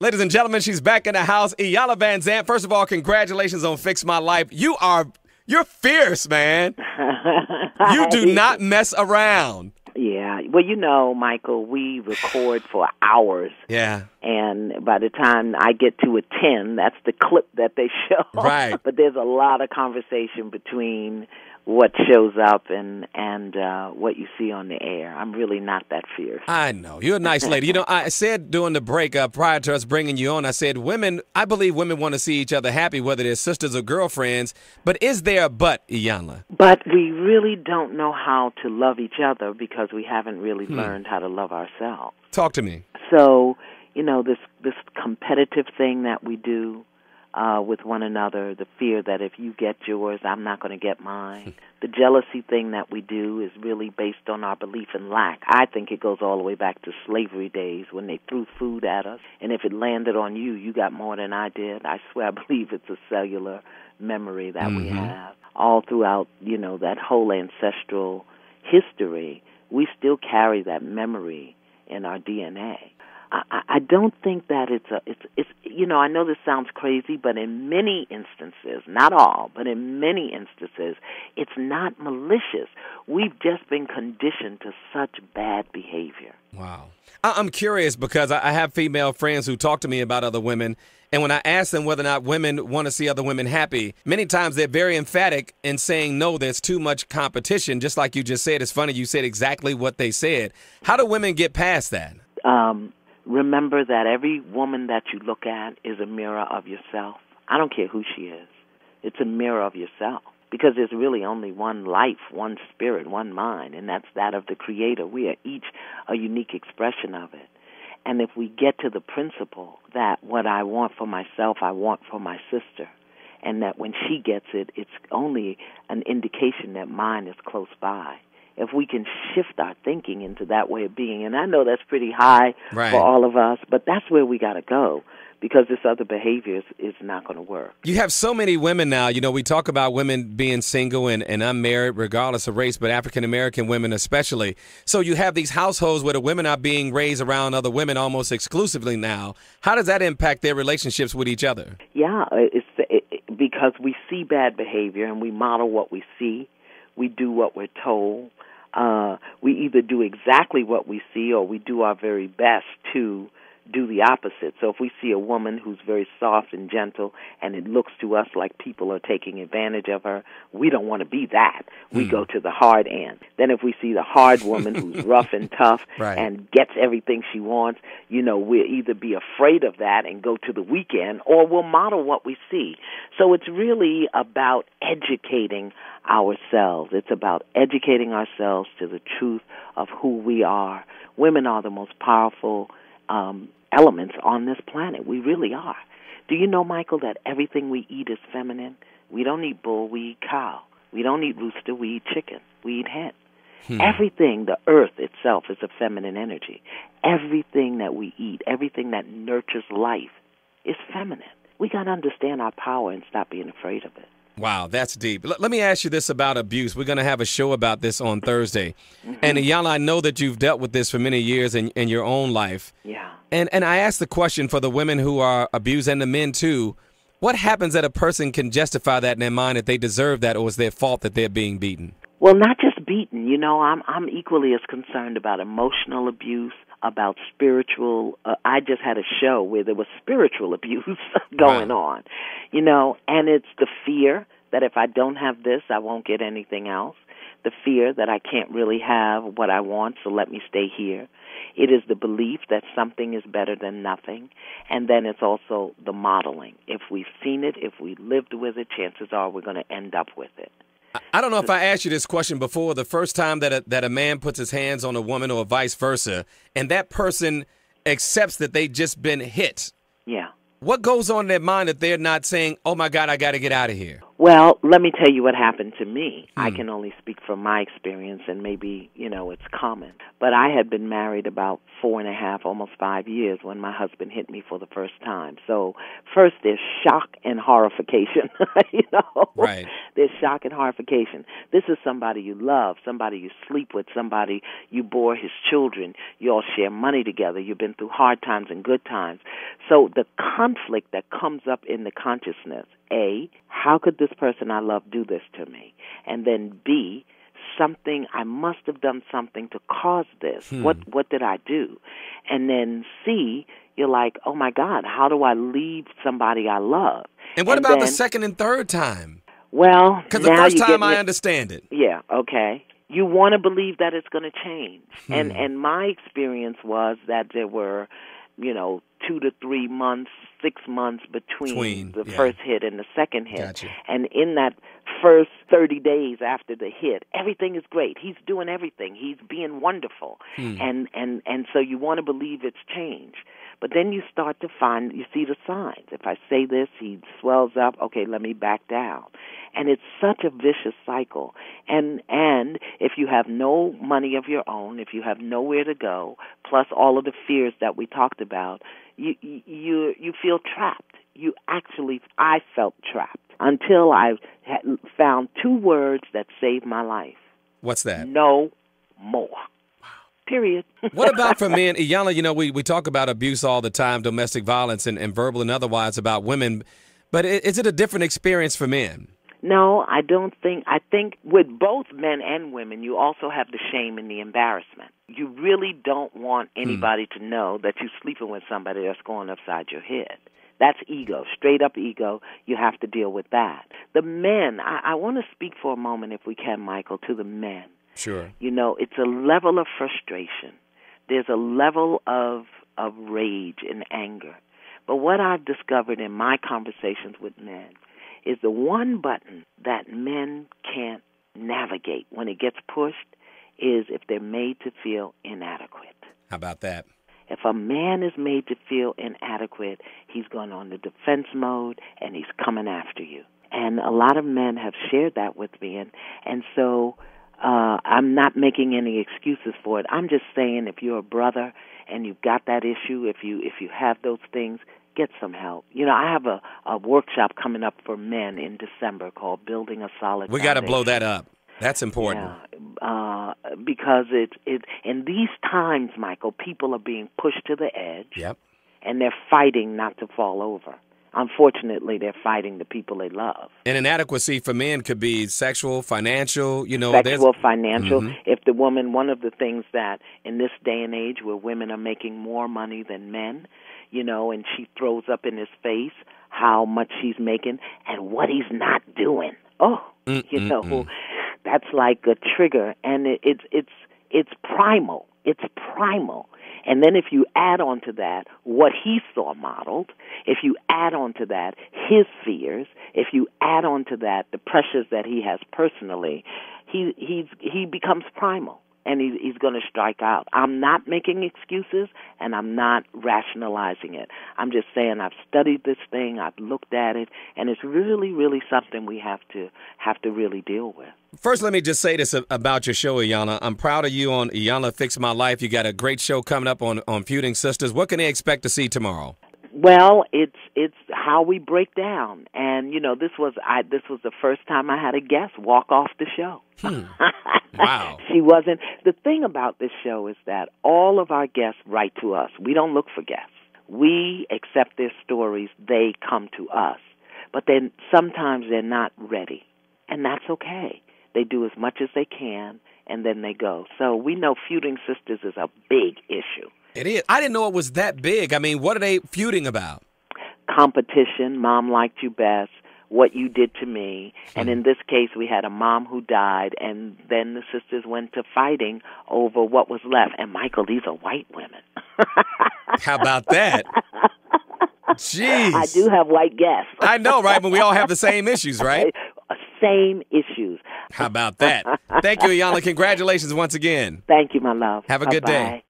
Ladies and gentlemen, she's back in the house. Iyanla Vanzant. First of all, congratulations on Fix My Life. You're fierce, man. You do not mess around. Yeah. Well, you know, Michael, we record for hours. Yeah. And by the time I get to a 10, that's the clip that they show. Right. But there's a lot of conversation between what shows up and what you see on the air. I'm really not that fierce. I know. You're a nice lady. You know, I said during the break prior to us bringing you on, I said I believe women want to see each other happy, whether they're sisters or girlfriends. But is there a but, Iyanla? But we really don't know how to love each other because we haven't really learned how to love ourselves. Talk to me. So, you know, this competitive thing that we do with one another, the fear that if you get yours, I'm not going to get mine. The jealousy thing that we do is really based on our belief in lack. I think it goes all the way back to slavery days when they threw food at us, and if it landed on you, you got more than I did. I swear I believe it's a cellular memory that we have. All throughout, you know, that whole ancestral history, we still carry that memory in our DNA. I don't think that it's you know, I know this sounds crazy, but in many instances, not all, but in many instances, it's not malicious. We've just been conditioned to such bad behavior. Wow. I'm curious because I have female friends who talk to me about other women, and when I ask them whether or not women want to see other women happy, many times they're very emphatic in saying, no, there's too much competition. Just like you just said, it's funny, you said exactly what they said. How do women get past that? Remember that every woman that you look at is a mirror of yourself. I don't care who she is. It's a mirror of yourself because there's really only one life, one spirit, one mind, and that's that of the Creator. We are each a unique expression of it. And if we get to the principle that what I want for myself, I want for my sister, and that when she gets it, it's only an indication that mine is close by. If we can shift our thinking into that way of being, and I know that's pretty high for all of us, but that's where we got to go because this other behavior is not going to work. You have so many women now. You know, we talk about women being single and unmarried regardless of race, but African-American women especially. So you have these households where the women are being raised around other women almost exclusively now. How does that impact their relationships with each other? Yeah, because we see bad behavior and we model what we see. We do what we're told. We either do exactly what we see or we do our very best to do the opposite. So if we see a woman who's very soft and gentle and it looks to us like people are taking advantage of her, we don't want to be that. We go to the hard end. Then if we see the hard woman who's rough and tough and gets everything she wants, you know, we'll either be afraid of that and go to the weak end or we'll model what we see. So it's really about educating ourselves. It's about educating ourselves to the truth of who we are. Women are the most powerful elements on this planet. We really are. Do you know, Michael, that everything we eat is feminine? We don't eat bull, we eat cow. We don't eat rooster, we eat chicken. We eat hen. Everything, the earth itself is a feminine energy. Everything that we eat, everything that nurtures life is feminine. We got to understand our power and stop being afraid of it. Wow, that's deep. Let me ask you this about abuse. We're going to have a show about this on Thursday. And Iyanla, I know that you've dealt with this for many years in your own life. Yeah. And I asked the question for the women who are abused and the men too. What happens that a person can justify that in their mind that they deserve that or it's their fault that they're being beaten? Well, not just beaten. You know, I'm equally as concerned about emotional abuse, about spiritual. I just had a show where there was spiritual abuse going on, you know, and it's the fear that if I don't have this, I won't get anything else. The fear that I can't really have what I want, so let me stay here. It is the belief that something is better than nothing. And then it's also the modeling. If we've seen it, if we lived with it, chances are we're going to end up with it. I don't know if I asked you this question before. The first time that a man puts his hands on a woman or vice versa, and that person accepts that they just been hit. Yeah. What goes on in their mind that they're not saying, oh, my God, I got to get out of here? Well, let me tell you what happened to me. I can only speak from my experience, and maybe, it's common. But I had been married about 4.5, almost 5 years when my husband hit me for the first time. So first there's shock and horrification, Right. There's shock and horrification. This is somebody you love, somebody you sleep with, somebody you bore his children. You all share money together. You've been through hard times and good times. So the conflict that comes up in the consciousness, A, how could this person I love do this to me? And then B, I must have done something to cause this. What did I do? And then C, you're like, oh my God, how do I leave somebody I love? And what about the second and third time? Well, because the first time I understand it. Yeah, okay. You want to believe that it's going to change. And my experience was that there were, 2 to 3 months, 6 months between the first hit and the second hit. Gotcha. And in that first 30 days after the hit, everything is great. He's doing everything. He's being wonderful. And so you want to believe it's changed. But then you start to you see the signs. If I say this, he swells up. Okay, let me back down. And it's such a vicious cycle. And if you have no money of your own, if you have nowhere to go, plus all of the fears that we talked about, you feel trapped. I felt trapped until I had found 2 words that saved my life. What's that? No more. Period. What about for men? Iyanla, we talk about abuse all the time, domestic violence and verbal and otherwise about women, but is it a different experience for men? No, I don't think. I think with both men and women, you also have the shame and the embarrassment. You really don't want anybody to know that you're sleeping with somebody that's going upside your head. That's ego, straight up ego. You have to deal with that. The men, I want to speak for a moment, if we can, Michael, to the men. Sure. It's a level of frustration. There's a level of rage and anger. But what I've discovered in my conversations with men is the one button that men can't navigate when it gets pushed is if they're made to feel inadequate. How about that? If a man is made to feel inadequate, he's going on the defense mode and he's coming after you. And a lot of men have shared that with me, and so I'm not making any excuses for it. I'm just saying if you're a brother and you've got that issue, if you have those things, get some help. I have a workshop coming up for men in December called Building a Solid We got to blow that up. That's important. Yeah, because it in these times, Michael, people are being pushed to the edge. Yep. And they're fighting not to fall over. Unfortunately, they're fighting the people they love. And inadequacy for men could be sexual, financial, Sexual, financial. If the woman, one of the things that in this day and age where women are making more money than men, and she throws up in his face how much she's making and what he's not doing. That's like a trigger, and it's primal. It's primal. And then if you add on to that what he saw modeled, if you add on to that his fears, if you add on to that the pressures that he has personally, he becomes primal, and he's going to strike out. I'm not making excuses, and I'm not rationalizing it. I'm just saying I've studied this thing, I've looked at it, and it's really, really something we have to really deal with. First, let me just say this about your show, Iyanla. I'm proud of you on Iyanla Fix My Life. You got a great show coming up on Feuding Sisters. What can they expect to see tomorrow? Well, it's how we break down, and this was the first time I had a guest walk off the show. Wow. She wasn't. The thing about this show is that all of our guests write to us. We don't look for guests. We accept their stories. They come to us, but then sometimes they're not ready, and that's okay. They do as much as they can, and then they go. So we know Feuding Sisters is a big issue. It is. I didn't know it was that big. I mean, what are they feuding about? Competition, mom liked you best, what you did to me. And in this case, we had a mom who died, and then the sisters went to fighting over what was left. And, Michael, these are white women. How about that? Jeez. I do have white guests. I know, right? But we all have the same issues, right? Same issues. How about that? Thank you, Iyanla. Congratulations once again. Thank you, my love. Have a good day.